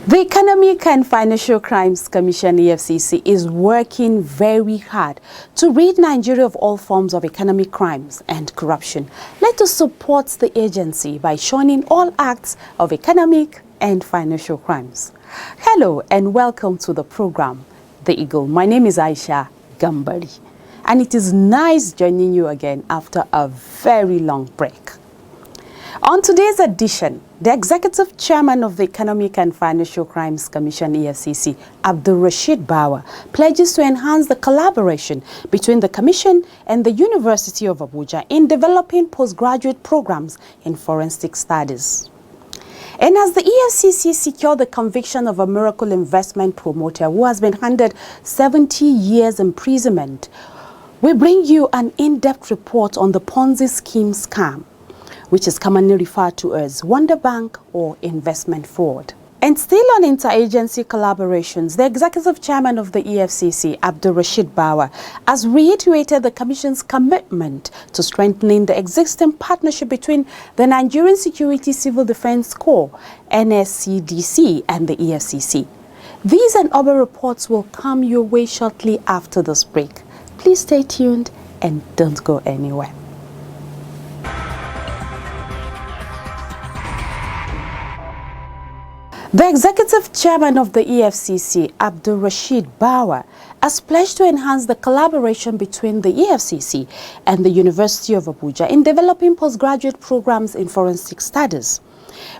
The Economic and Financial Crimes Commission, EFCC, is working very hard to rid Nigeria of all forms of economic crimes and corruption. Let us support the agency by shunning all acts of economic and financial crimes. Hello and welcome to the program, The Eagle. My name is Aisha Gambari, and it is nice joining you again after a very long break. On today's edition, the Executive Chairman of the Economic and Financial Crimes Commission, EFCC, Abdul-Rashid Bawa, pledges to enhance the collaboration between the Commission and the University of Abuja in developing postgraduate programs in forensic studies. And as the EFCC secured the conviction of a miracle investment promoter who has been handed 70 years imprisonment, we bring you an in-depth report on the Ponzi scheme scam, which is commonly referred to as Wonder Bank or investment fraud. And still on interagency collaborations, the Executive Chairman of the EFCC, Abdul-Rashid Bawa, has reiterated the Commission's commitment to strengthening the existing partnership between the Nigerian Security Civil Defense Corps, NSCDC, and the EFCC. These and other reports will come your way shortly after this break. Please stay tuned and don't go anywhere. The Executive Chairman of the EFCC, Abdul-Rashid Bawa, has pledged to enhance the collaboration between the EFCC and the University of Abuja in developing postgraduate programs in forensic studies.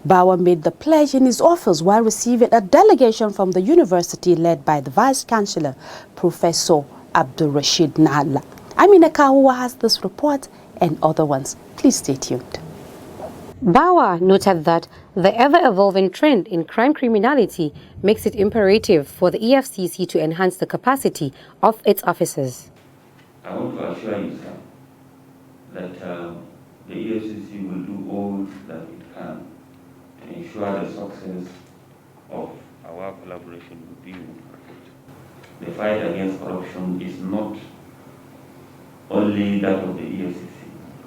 Bawa made the pledge in his office while receiving a delegation from the university led by the Vice Chancellor, Professor Abdul-Rashid Nala. Amina Kahuwa has this report and other ones. Please stay tuned. Bawa noted that the ever-evolving trend in crime criminality makes it imperative for the EFCC to enhance the capacity of its officers. I want to assure you, sir, that the EFCC will do all that it can to ensure the success of our collaboration with you. The fight against corruption is not only that of the EFCC,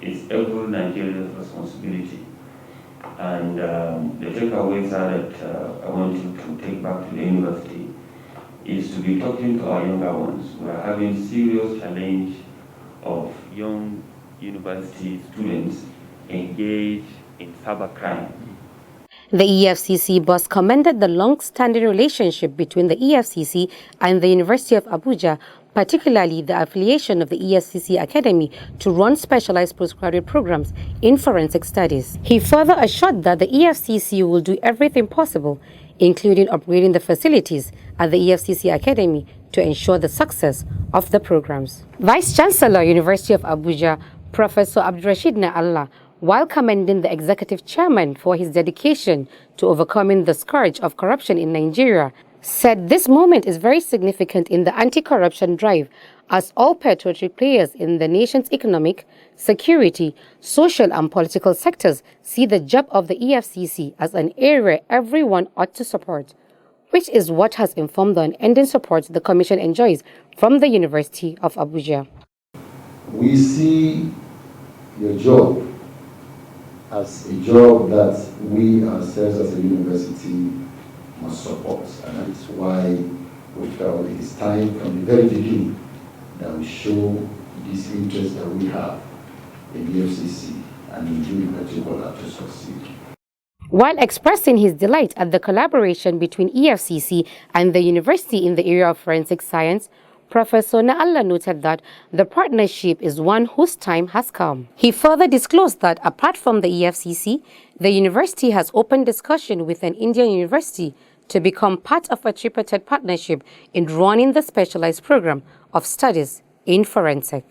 it's every Nigerian's responsibility. And the takeaways are that I want you to take back to the university is to be talking to our younger ones. We are having serious challenge of young university students engaged in cybercrime. The EFCC boss commended the long-standing relationship between the EFCC and the University of Abuja, particularly the affiliation of the EFCC Academy to run specialized postgraduate programs in forensic studies. He further assured that the EFCC will do everything possible, including upgrading the facilities at the EFCC Academy to ensure the success of the programs. Vice Chancellor, University of Abuja, Professor Abdul-Rashid Na'Allah, while commending the Executive Chairman for his dedication to overcoming the scourge of corruption in Nigeria, said this moment is very significant in the anti-corruption drive as all patriotic players in the nation's economic, security, social and political sectors see the job of the EFCC as an area everyone ought to support, which is what has informed the unending support the Commission enjoys from the University of Abuja. We see your job as a job that we ourselves as a university must support, and that's why we felt it is time from the very beginning that we show this interest that we have in the EFCC and in you in particular to succeed. While expressing his delight at the collaboration between EFCC and the university in the area of forensic science, Professor Na'Allah noted that the partnership is one whose time has come. He further disclosed that apart from the EFCC, the university has opened discussion with an Indian university to become part of a tripartite partnership in running the specialized program of studies in forensic.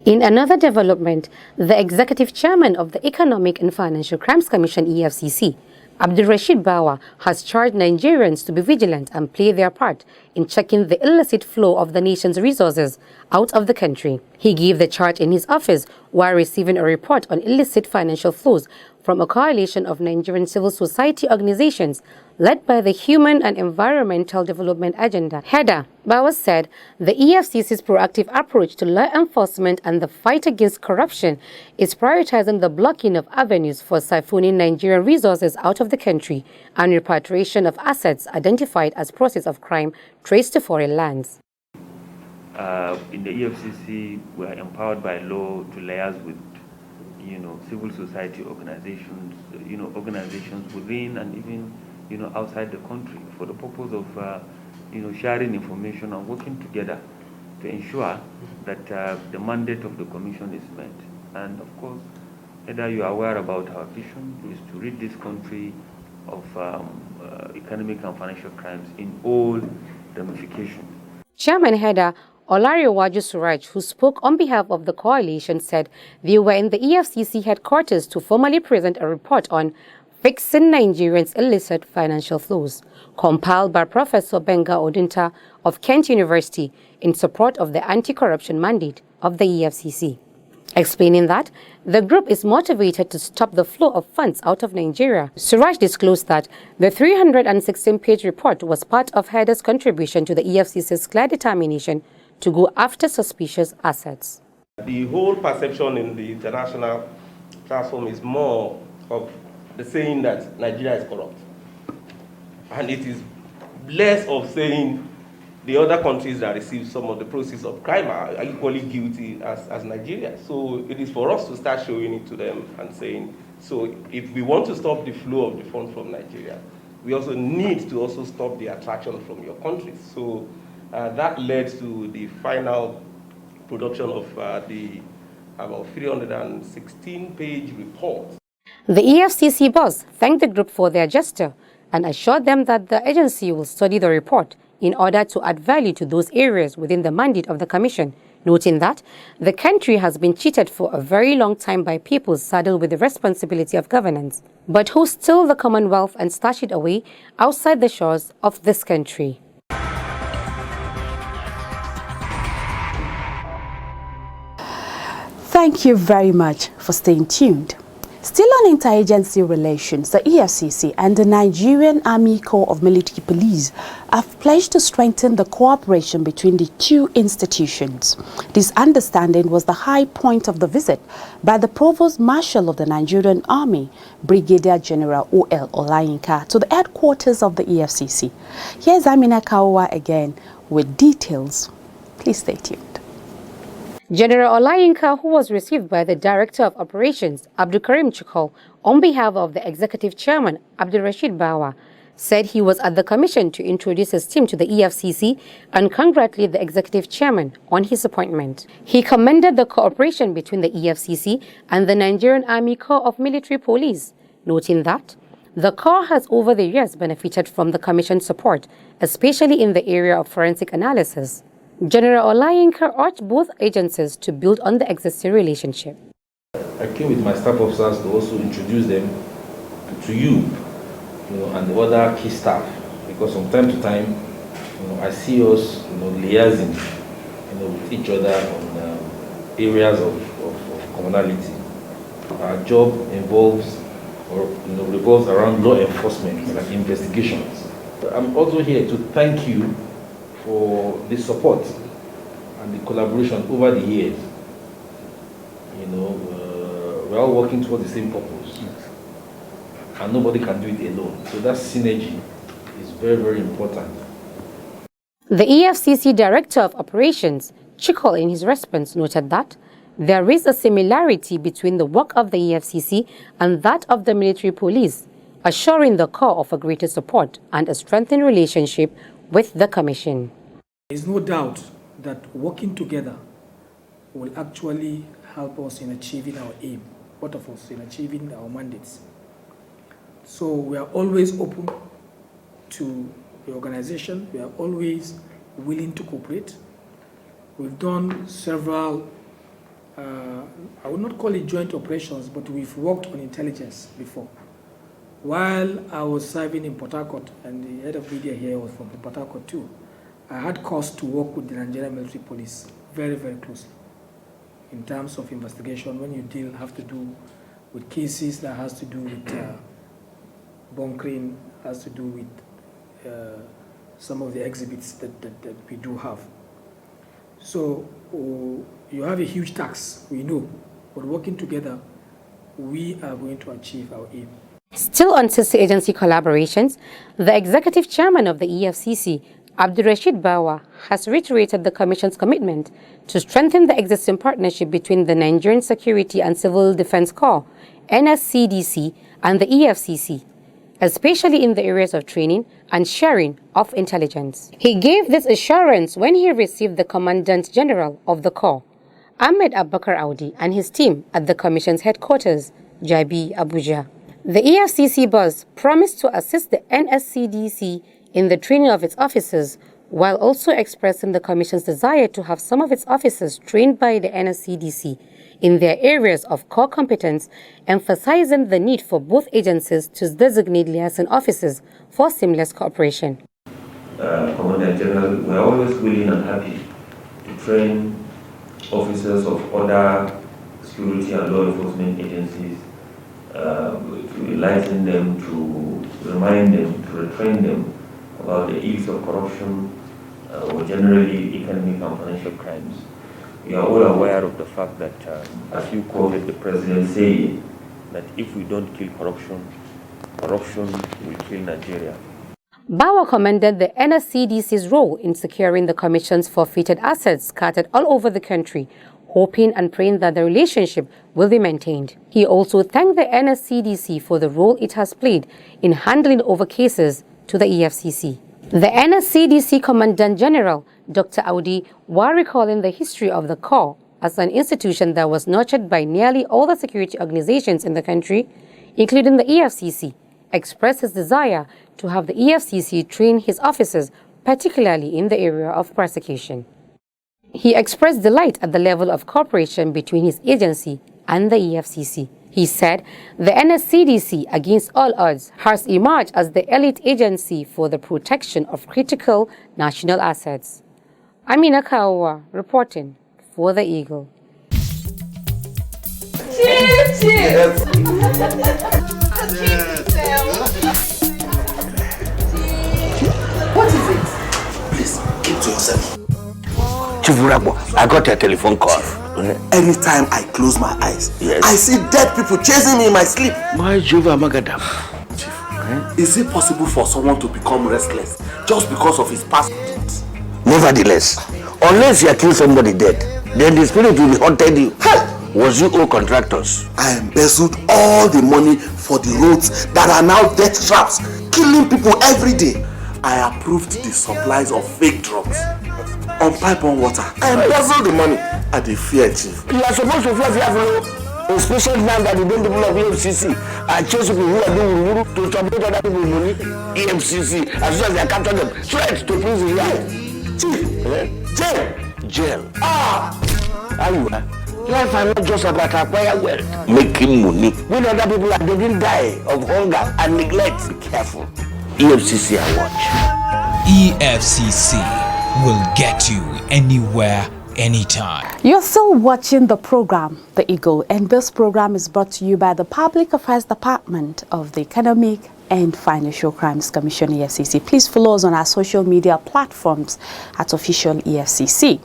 In another development, the Executive Chairman of the Economic and Financial Crimes Commission, EFCC, Abdul-Rashid Bawa has charged Nigerians to be vigilant and play their part in checking the illicit flow of the nation's resources out of the country. He gave the charge in his office while receiving a report on illicit financial flows from a coalition of Nigerian civil society organizations led by the Human and Environmental Development Agenda, HEDA. Bawa said the EFCC's proactive approach to law enforcement and the fight against corruption is prioritizing the blocking of avenues for siphoning Nigerian resources out of the country and repatriation of assets identified as process of crime traced to foreign lands. In the EFCC, we are empowered by law to liaise with civil society organizations, organizations within and even, outside the country for the purpose of, sharing information and working together to ensure that the mandate of the commission is met. And of course, whether you are aware about our vision is to rid this country of economic and financial crimes in all ramifications. Chairman HEDA Olariwaju Suraj, who spoke on behalf of the coalition, said they were in the EFCC headquarters to formally present a report on fixing Nigerians' illicit financial flows, compiled by Professor Benga Odinta of Kent University in support of the anti-corruption mandate of the EFCC. Explaining that the group is motivated to stop the flow of funds out of Nigeria, Suraj disclosed that the 316-page report was part of HEDA's contribution to the EFCC's clear determination to go after suspicious assets. The whole perception in the international platform is more of the saying that Nigeria is corrupt. And it is less of saying the other countries that receive some of the proceeds of crime are equally guilty as Nigeria. So it is for us to start showing it to them and saying, so if we want to stop the flow of the funds from Nigeria, we also need to also stop the attraction from your countries. So that led to the final production of the about 316-page report. The EFCC boss thanked the group for their gesture and assured them that the agency will study the report in order to add value to those areas within the mandate of the Commission, noting that the country has been cheated for a very long time by people saddled with the responsibility of governance, but who steal the Commonwealth and stash it away outside the shores of this country. Thank you very much for staying tuned. Still on interagency relations, the EFCC and the Nigerian Army Corps of Military Police have pledged to strengthen the cooperation between the two institutions. This understanding was the high point of the visit by the Provost Marshal of the Nigerian Army, Brigadier General O.L. Olayinka, to the headquarters of the EFCC. Here's Amina Kawa again with details. Please stay tuned. General Olayinka, who was received by the Director of Operations, Abdulkarim Chikol, on behalf of the Executive Chairman, Abdul-Rashid Bawa, said he was at the Commission to introduce his team to the EFCC and congratulate the Executive Chairman on his appointment. He commended the cooperation between the EFCC and the Nigerian Army Corps of Military Police, noting that the Corps has over the years benefited from the Commission's support, especially in the area of forensic analysis. General Olayinka urged both agencies to build on the existing relationship. I came with my staff officers to also introduce them to you, and the other key staff, because from time to time, I see us, liaising, with each other on areas of commonality. Our job involves or revolves around law enforcement and investigations. I'm also here to thank you for the support and the collaboration over the years. We're all working towards the same purpose, and nobody can do it alone. So that synergy is very, very important. The EFCC Director of Operations, Chikol, in his response, noted that there is a similarity between the work of the EFCC and that of the military police, assuring the Corps of a greater support and a strengthened relationship with the Commission. There is no doubt that working together will actually help us in achieving our aim, both of us, in achieving our mandates. So we are always open to the organization. We are always willing to cooperate. We've done several, I would not call it joint operations, but we've worked on intelligence before. While I was serving in Port Harcourt, and the head of media here was from Port Harcourt too, I had cause to work with the Nigerian military police very, very closely in terms of investigation when you have to do with cases that has to do with bunkering, has to do with some of the exhibits that we do have. So you have a huge tax, we know, but working together, we are going to achieve our aim. Still on sister agency collaborations, the executive chairman of the EFCC, Abdurrashid Bawa, has reiterated the Commission's commitment to strengthen the existing partnership between the Nigerian Security and Civil Defense Corps, NSCDC, and the EFCC, especially in the areas of training and sharing of intelligence. He gave this assurance when he received the Commandant General of the Corps, Ahmed Abubakar Audi, and his team at the Commission's headquarters, Jabi, Abuja. The EFCC boss promised to assist the NSCDC in the training of its officers, while also expressing the Commission's desire to have some of its officers trained by the NSCDC in their areas of core competence, emphasizing the need for both agencies to designate liaison officers for seamless cooperation. Commandant General, we are always willing and happy to train officers of other security and law enforcement agencies, to enlighten them, to remind them, to retrain them about the ills of corruption or generally economic and financial crimes. We are all aware of the fact that, as you quoted the president saying, that if we don't kill corruption, corruption will kill Nigeria. Bawa commended the NSCDC's role in securing the Commission's forfeited assets scattered all over the country, hoping and praying that the relationship will be maintained. He also thanked the NSCDC for the role it has played in handling over cases to the EFCC. The NSCDC Commandant General, Dr. Audi, while recalling the history of the Corps as an institution that was nurtured by nearly all the security organizations in the country, including the EFCC, expressed his desire to have the EFCC train his officers, particularly in the area of prosecution. He expressed delight at the level of cooperation between his agency and the EFCC. He said the NSCDC, against all odds, has emerged as the elite agency for the protection of critical national assets. Amina Kawa reporting for The Eagle. Cheers! What is it? Please, keep to yourself. Chief Urabo, I got a telephone call. Anytime I close my eyes, yes, I see dead people chasing me in my sleep. My Jehovah Magadam. Chief, is it possible for someone to become restless just because of his past deeds? Nevertheless, unless you kill somebody dead, then the spirit will be haunted you. Hey! Was you all contractors? I embezzled all the money for the roads that are now death traps, killing people every day. I approved the supplies of fake drugs on pipe on water. I embezzled the money. I dey fear, Chief. You are supposed to fly Fiaflo, especially now that the people of EFCC are chasing people who are doing to submit other people's money. EFCC, as soon as they capture them, straight to prison. Chief, Jail. Ah! How you are? Life are not just about acquire wealth, making money. When other people are didn't die of hunger and neglect. Be careful. EFCC and watch. EFCC will get you anywhere, anytime. You're still watching the program, The Eagle, and this program is brought to you by the Public Affairs Department of the Economic and Financial Crimes Commission, EFCC. Please follow us on our social media platforms at Official EFCC.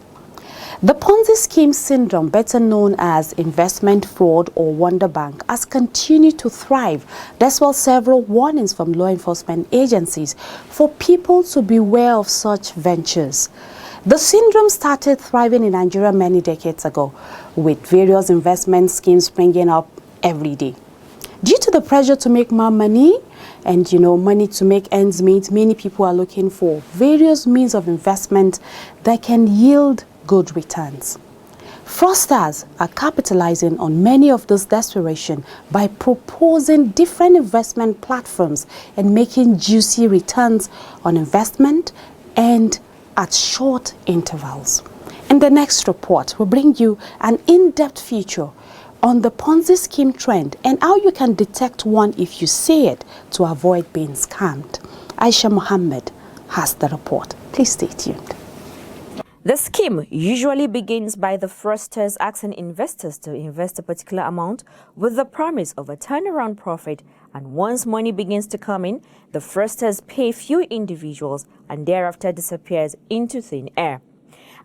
The Ponzi scheme syndrome, better known as investment fraud or Wonder Bank, has continued to thrive, despite several warnings from law enforcement agencies for people to beware of such ventures. The syndrome started thriving in Nigeria many decades ago, with various investment schemes springing up every day. Due to the pressure to make more money and, money to make ends meet, many people are looking for various means of investment that can yield good returns. Fraudsters are capitalizing on many of this desperation by proposing different investment platforms and making juicy returns on investment and at short intervals. In the next report, we'll bring you an in-depth feature on the Ponzi scheme trend and how you can detect one if you see it to avoid being scammed. Aisha Mohammed has the report. Please stay tuned. The scheme usually begins by the fraudsters asking investors to invest a particular amount with the promise of a turnaround profit, and once money begins to come in, the fraudsters pay few individuals and thereafter disappears into thin air.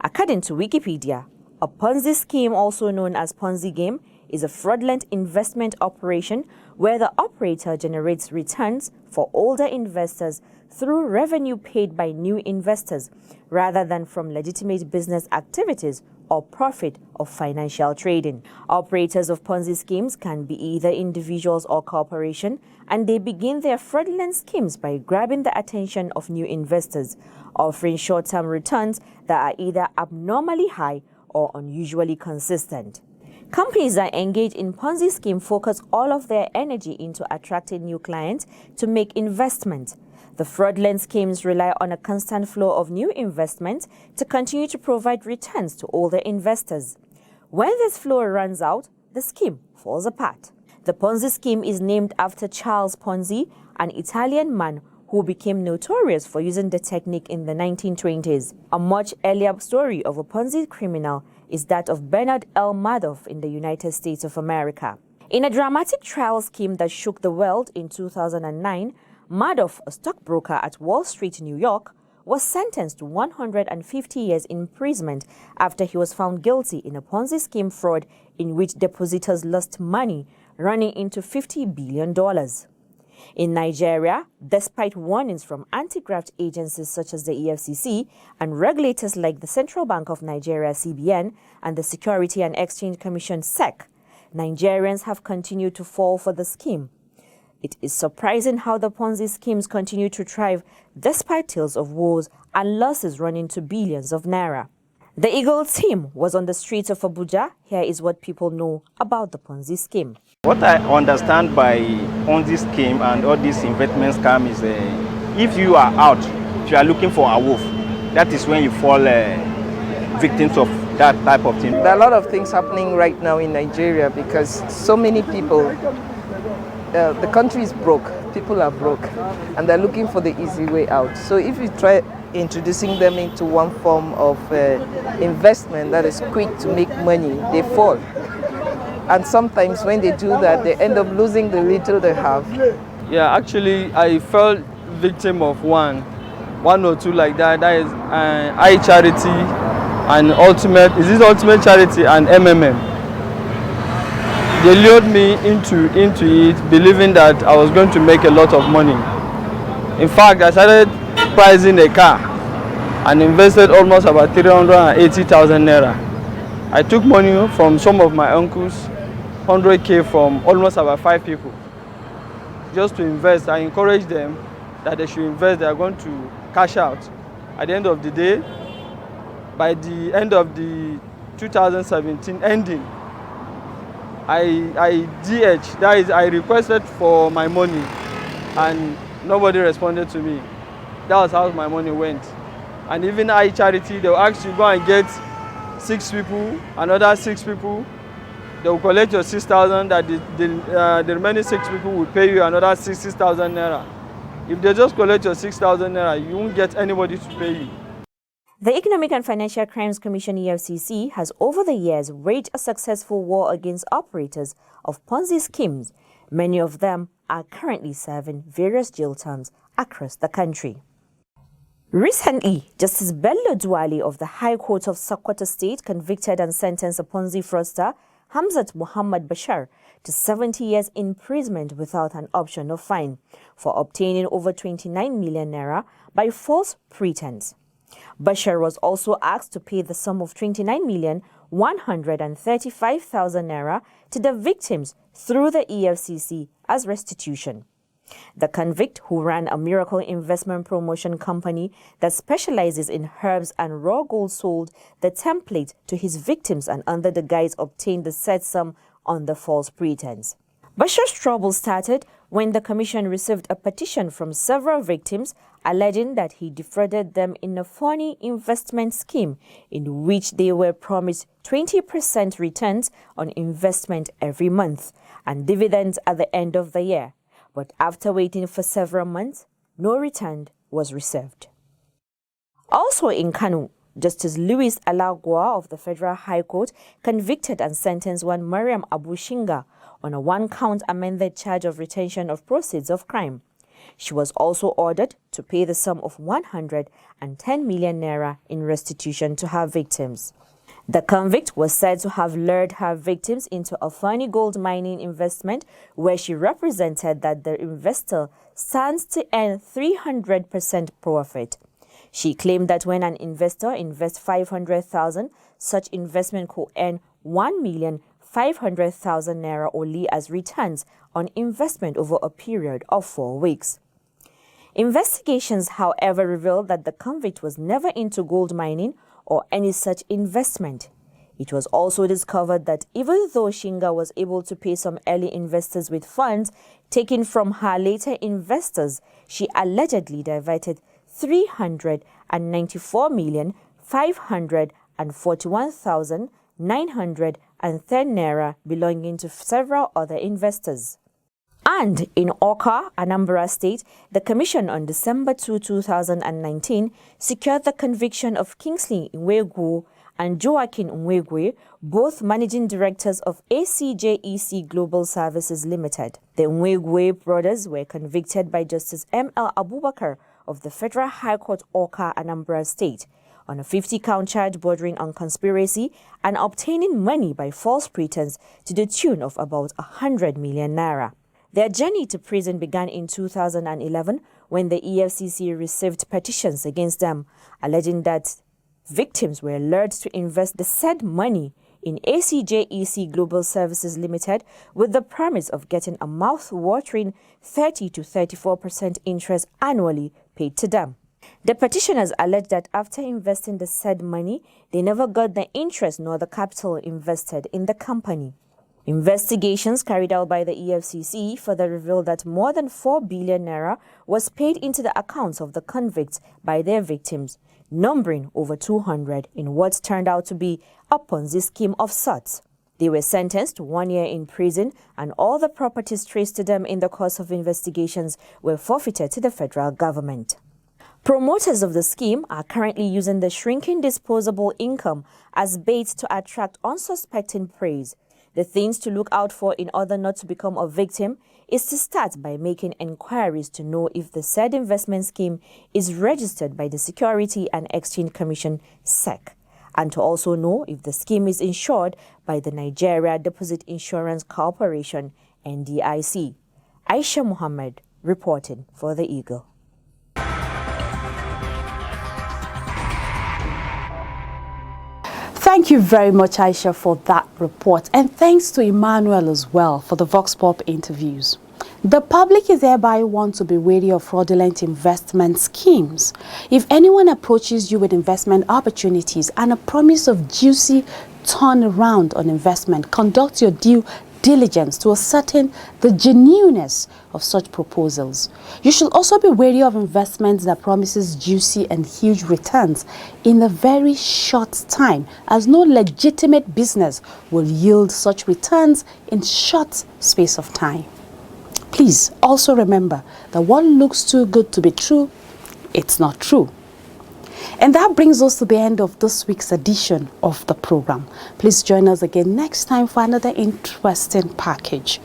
According to Wikipedia, a Ponzi scheme, also known as Ponzi game, is a fraudulent investment operation where the operator generates returns for older investors through revenue paid by new investors rather than from legitimate business activities or profit of financial trading. Operators of Ponzi schemes can be either individuals or corporations, and they begin their fraudulent schemes by grabbing the attention of new investors, offering short-term returns that are either abnormally high or unusually consistent. Companies that engage in Ponzi scheme focus all of their energy into attracting new clients to make investment. The fraudulent schemes rely on a constant flow of new investment to continue to provide returns to older investors. When this flow runs out, the scheme falls apart. The Ponzi scheme is named after Charles Ponzi, an Italian man who became notorious for using the technique in the 1920s. A much earlier story of a Ponzi criminal is that of Bernard L. Madoff in the United States of America. In a dramatic trial scheme that shook the world in 2009, Madoff, a stockbroker at Wall Street, New York, was sentenced to 150 years imprisonment after he was found guilty in a Ponzi scheme fraud in which depositors lost money running into $50 billion. In Nigeria, despite warnings from anti-graft agencies such as the EFCC and regulators like the Central Bank of Nigeria, CBN, and the Security and Exchange Commission, SEC, Nigerians have continued to fall for the scheme. It is surprising how the Ponzi schemes continue to thrive despite tales of woes and losses running to billions of naira. The Eagle team was on the streets of Abuja. Here is what people know about the Ponzi scheme. What I understand by Ponzi scheme and all these investment scam is if you are out, if you are looking for a wolf, that is when you fall victims of that type of thing. There are a lot of things happening right now in Nigeria because so many people, the country is broke, people are broke, and they're looking for the easy way out. So if you try introducing them into one form of investment that is quick to make money, they fall. And sometimes when they do that, they end up losing the little they have. Yeah, actually, I fell victim of one or two like that. That is iCharity and Ultimate. Is this Ultimate Charity and MMM? They lured me into it, believing that I was going to make a lot of money. In fact, I started pricing a car and invested almost about 380,000 naira. I took money from some of my uncles, 100K from almost about 5 people, just to invest. I encouraged them that they should invest. They are going to cash out. At the end of the day, by the end of the 2017 ending, I DH, that is, I requested for my money and nobody responded to me. That was how my money went. And even iCharity, they'll ask you go and get 6 people, another 6 people. They'll collect your 6,000, that the remaining 6 people will pay you another 6,000 naira. If they just collect your 6,000 naira, you won't get anybody to pay you. The Economic and Financial Crimes Commission, EFCC, has over the years waged a successful war against operators of Ponzi schemes. Many of them are currently serving various jail terms across the country. Recently, Justice Bello Duale of the High Court of Sokoto State convicted and sentenced a Ponzi fraudster, Hamzat Muhammad Bashar, to 70 years imprisonment without an option of fine for obtaining over 29 million naira by false pretense. Bashar was also asked to pay the sum of 29,135,000 naira to the victims through the EFCC as restitution. The convict, who ran a miracle investment promotion company that specializes in herbs and raw gold, sold the template to his victims and under the guise obtained the said sum on the false pretense. Bashar's trouble started when the commission received a petition from several victims alleging that he defrauded them in a phony investment scheme in which they were promised 20% returns on investment every month and dividends at the end of the year. But after waiting for several months, no return was received. Also in Kano, Justice Louis Alagwa of the Federal High Court convicted and sentenced one Mariam Abu Shinga on a one-count amended charge of retention of proceeds of crime. She was also ordered to pay the sum of 110 million naira in restitution to her victims. The convict was said to have lured her victims into a phony gold mining investment where she represented that the investor stands to earn 300% profit. She claimed that when an investor invests 500,000, such investment could earn 1,500,000 naira only as returns on investment over a period of 4 weeks. Investigations, however, revealed that the convict was never into gold mining or any such investment. It was also discovered that even though Shinga was able to pay some early investors with funds taken from her later investors, she allegedly diverted 394,541,910 naira belonging to several other investors. And in Awka, Anambra State, the Commission on December 2, 2019 secured the conviction of Kingsley Nwegwu and Joaquin Nwegwe, both managing directors of ACJEC Global Services Limited. The Nwegwe brothers were convicted by Justice M.L. Abubakar of the Federal High Court Awka, Anambra State, on a 50-count charge bordering on conspiracy and obtaining money by false pretense to the tune of about 100 million naira. Their journey to prison began in 2011 when the EFCC received petitions against them, alleging that victims were lured to invest the said money in ACJEC Global Services Limited with the promise of getting a mouth-watering 30 to 34% interest annually paid to them. The petitioners alleged that after investing the said money, they never got the interest nor the capital invested in the company. Investigations carried out by the EFCC further revealed that more than 4 billion naira was paid into the accounts of the convicts by their victims, numbering over 200 in what turned out to be a Ponzi scheme of sorts. They were sentenced to 1 year in prison, and all the properties traced to them in the course of investigations were forfeited to the federal government. Promoters of the scheme are currently using the shrinking disposable income as bait to attract unsuspecting prey. The things to look out for in order not to become a victim is to start by making inquiries to know if the said investment scheme is registered by the Security and Exchange Commission (SEC), and to also know if the scheme is insured by the Nigeria Deposit Insurance Corporation (NDIC). Aisha Muhammad reporting for The Eagle. Thank you very much, Aisha, for that report. And thanks to Emmanuel as well for the Vox Pop interviews. The public is hereby warned to be wary of fraudulent investment schemes. If anyone approaches you with investment opportunities and a promise of juicy turnaround on investment, conduct your due diligence to ascertain the genuineness of such proposals. You should also be wary of investments that promises juicy and huge returns in a very short time, as no legitimate business will yield such returns in short space of time. Please also remember that what looks too good to be true, it's not true. And that brings us to the end of this week's edition of the program. Please join us again next time for another interesting package.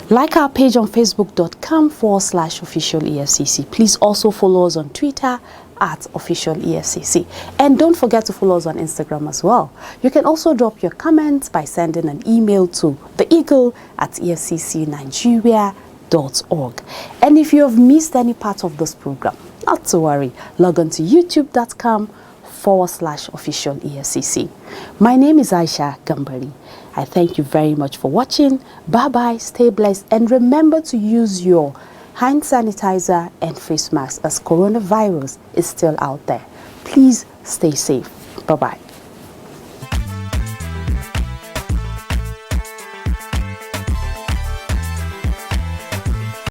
Like our page on facebook.com/official EFCC. Please also follow us on Twitter @official EFCC. And don't forget to follow us on Instagram as well. You can also drop your comments by sending an email to theeagle@efccnigeria.org. And if you have missed any part of this program, not to worry, log on to youtube.com/official EFCC. My name is Aisha Gambari. I thank you very much for watching. Bye-bye, stay blessed, and remember to use your hand sanitizer and face mask as coronavirus is still out there. Please stay safe. Bye-bye.